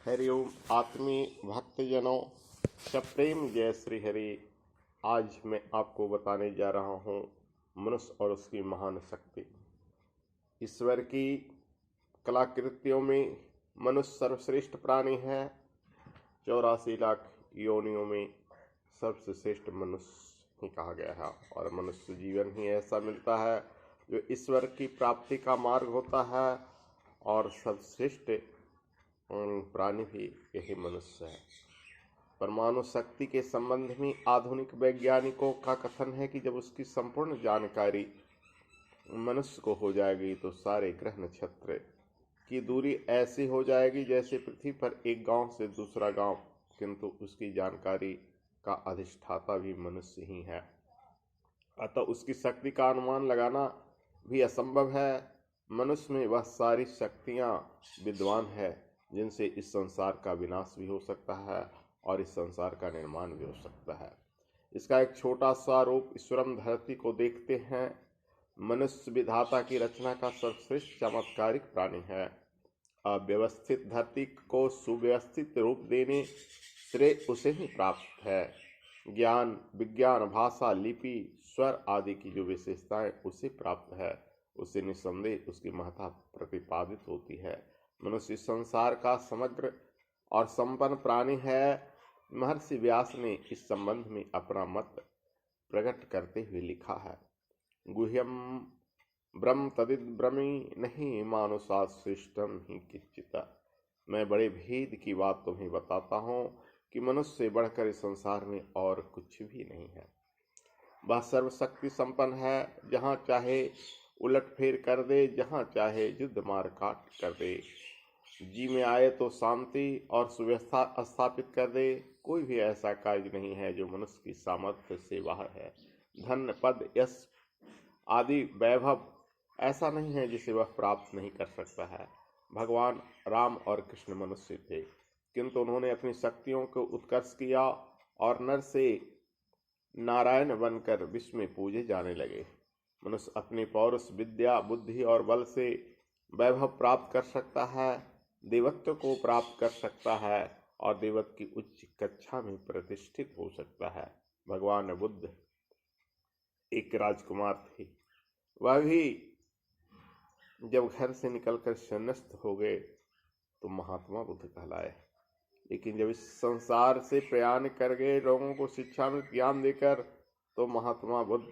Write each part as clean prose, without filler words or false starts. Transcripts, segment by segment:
हरिओम आत्मीय भक्तजनों, सप्रेम जय श्री हरि। आज मैं आपको बताने जा रहा हूँ मनुष्य और उसकी महान शक्ति। ईश्वर की कलाकृतियों में मनुष्य सर्वश्रेष्ठ प्राणी है। 84 लाख योनियों में सबसे श्रेष्ठ मनुष्य ही कहा गया है और मनुष्य जीवन ही ऐसा मिलता है जो ईश्वर की प्राप्ति का मार्ग होता है और सर्वश्रेष्ठ प्राणी भी यही मनुष्य है। परमाणु शक्ति के संबंध में आधुनिक वैज्ञानिकों का कथन है कि जब उसकी संपूर्ण जानकारी मनुष्य को हो जाएगी तो सारे ग्रह नक्षत्र की दूरी ऐसी हो जाएगी जैसे पृथ्वी पर एक गांव से दूसरा गांव, किंतु उसकी जानकारी का अधिष्ठाता भी मनुष्य ही है। अतः उसकी शक्ति का अनुमान लगाना भी असंभव है। मनुष्य में वह सारी शक्तियां विद्वान है जिनसे इस संसार का विनाश भी हो सकता है और इस संसार का निर्माण भी हो सकता है। इसका एक छोटा सा रूप ईश्वरम धरती को देखते हैं। मनुष्य विधाता की रचना का सर्वश्रेष्ठ चमत्कारिक प्राणी है। अव्यवस्थित धरती को सुव्यवस्थित रूप देने श्रेय उसे ही प्राप्त है। ज्ञान, विज्ञान, भाषा, लिपि, स्वर आदि की जो विशेषताएं उसे प्राप्त है, उसे निस्संदेह उसकी महत्ता प्रतिपादित होती है। मनुष्य संसार का समग्र और संपन्न प्राणी है। महर्षि व्यास ने इस संबंध में अपना मत प्रकट करते हुए लिखा है, गुह्यम ब्रह्म तदिद ब्रह्मी नहीं मानुषा श्रेष्ठम ही किंचित। मैं बड़े भेद की बात तुम्हें बताता हूँ कि मनुष्य से बढ़कर इस संसार में और कुछ भी नहीं है। वह सर्वशक्ति संपन्न है, जहाँ चाहे उलट फेर कर दे, जहाँ चाहे युद्ध मार काट कर दे। जी में आए तो शांति और सुव्यवस्था स्थापित कर दे। कोई भी ऐसा कार्य नहीं है जो मनुष्य की सामर्थ्य से बाहर है। धन, पद, यश आदि वैभव ऐसा नहीं है जिसे वह प्राप्त नहीं कर सकता है। भगवान राम और कृष्ण मनुष्य थे, किंतु उन्होंने अपनी शक्तियों को उत्कर्ष किया और नर से नारायण बनकर विश्व में पूजे जाने लगे। मनुष्य अपने पौरुष, विद्या, बुद्धि और बल से वैभव प्राप्त कर सकता है, देवत्व को प्राप्त कर सकता है और देवत्व की उच्च कक्षा में प्रतिष्ठित हो सकता है। भगवान बुद्ध एक राजकुमार थे। वह भी जब घर से निकलकर सन्यास्त हो गए तो महात्मा बुद्ध कहलाए, लेकिन जब इस संसार से प्रयाण कर गए लोगों को शिक्षा में ज्ञान देकर तो महात्मा बुद्ध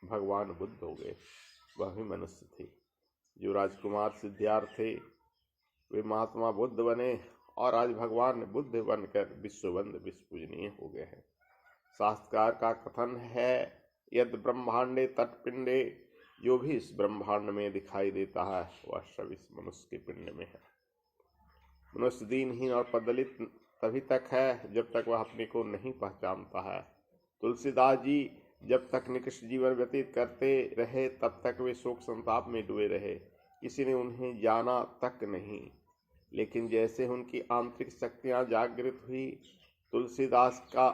भगवान बुद्ध हो गए। वह भी मनुष्य थे। जो राजकुमार सिद्धार्थ थे वे महात्मा बुद्ध बने और आज भगवान बुद्ध बनकर विश्ववंद विश्व पूजनीय हो गए हैं। शास्त्रकार का कथन है, यद ब्रह्मांडे तत्पिंडे, जो भी इस ब्रह्मांड में दिखाई देता है वह सब इस मनुष्य के पिंड में है। मनुष्य दीनहीन और पददलित तभी तक है जब तक वह अपने को नहीं पहचानता है। तुलसीदास जी जब तक निकृष्ट जीवन व्यतीत करते रहे तब तक वे शोक संताप में डूबे रहे। किसी ने उन्हें जाना तक नहीं, लेकिन जैसे उनकी आंतरिक शक्तियां जागृत हुई, तुलसीदास का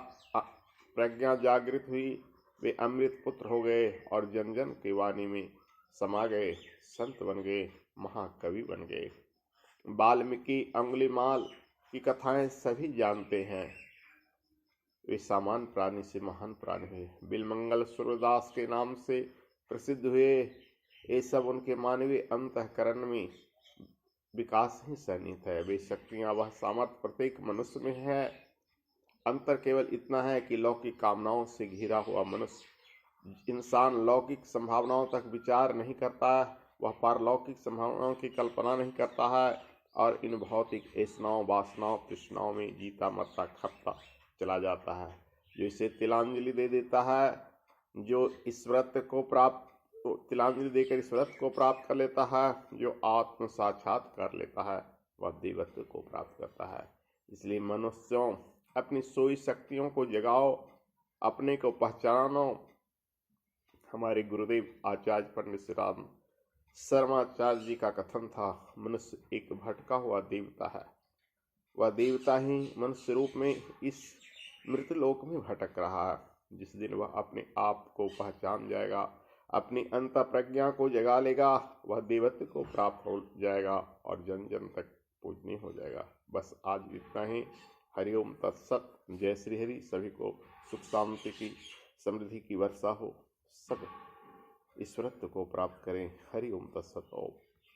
प्रज्ञा जागृत हुई, वे अमृत पुत्र हो गए और जन जन की वाणी में समा गए, संत बन गए, महाकवि बन गए। वाल्मीकि, अंगुलीमाल की कथाएं सभी जानते हैं। वे सामान्य प्राणी से महान प्राणी हुए। बिलमंगल सूरदास के नाम से प्रसिद्ध हुए। ये सब उनके मानवीय अंतःकरण में विकास ही सन्निहित है। वे शक्तियां, वह सामर्थ्य प्रत्येक मनुष्य में है। अंतर केवल इतना है कि लौकिक कामनाओं से घिरा हुआ मनुष्य इंसान लौकिक संभावनाओं तक विचार नहीं करता, वह पारलौकिक संभावनाओं की कल्पना नहीं करता है और इन भौतिक ऐसनाओं, वासनाओं, तृष्णाओं में जीता मरता खपता चला जाता है। जो इसे तिलांजलि दे देता है, जो इस व्रत को प्राप्त तिलांजलि देकर इस व्रत को प्राप्त कर लेता है, जो आत्म साक्षात कर लेता है, वह देवत्व को प्राप्त करता है। इसलिए मनुष्यों, अपनी सोई शक्तियों को जगाओ, अपने को पहचानो। हमारे गुरुदेव आचार्य पंडित श्री राम शर्माचार्य जी का कथन था, मनुष्य एक भटका हुआ देवता है। वह देवता ही मनुष्य रूप में इस मृतलोक में भटक रहा है। जिस दिन वह अपने आप को पहचान जाएगा, अपनी अंत प्रज्ञा को जगा लेगा, वह देवत्व को प्राप्त हो जाएगा और जन जन तक पूजनीय हो जाएगा। बस आज इतना ही। हरिओम तत्सत। जय श्री हरि। सभी को सुख शांति की समृद्धि की वर्षा हो, सब ईश्वरत्व को प्राप्त करें। हरिओम तत्सत। ओम।